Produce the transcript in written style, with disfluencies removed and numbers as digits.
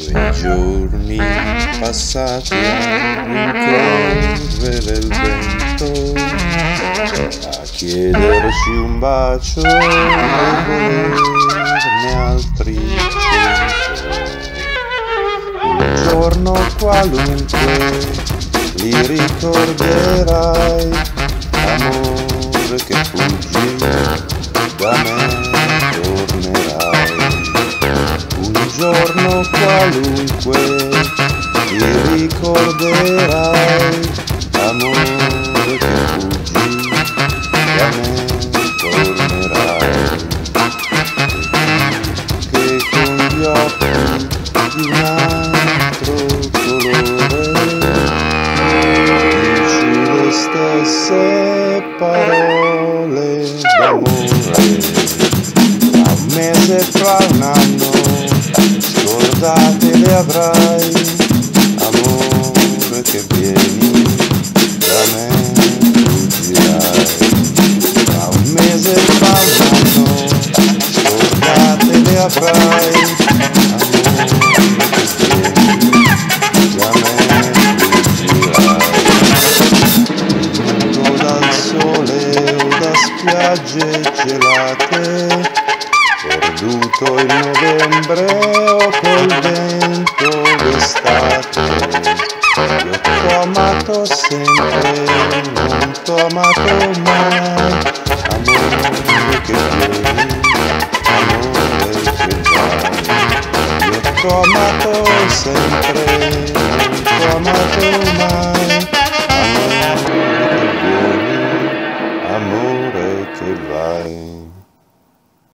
Quei giorni passati a rincorrere il vento, a chiederci un bacio e volerne altri 100. Un giorno qualunque li ricorderai, amore che fuggi da me tornerai. Un giorno qualunque ti ricorderai, amore che fuggi da me tornerai. Che con gli occhi di un altro colore dici le stesse parole d'amore. Tra un mese e fra un anno scordate le avrai, amore che vieni da me fuggirai. Tra un mese e fra un anno scordate le avrai, amore che vieni da me fuggirai. Vengo dal sole o da spiagge gelate, perduto in novembre o col vento d'estate. Io t'ho amato sempre, non t'ho amato mai, amore che vieni, amore che vai. Io t'ho amato sempre, non t'ho amato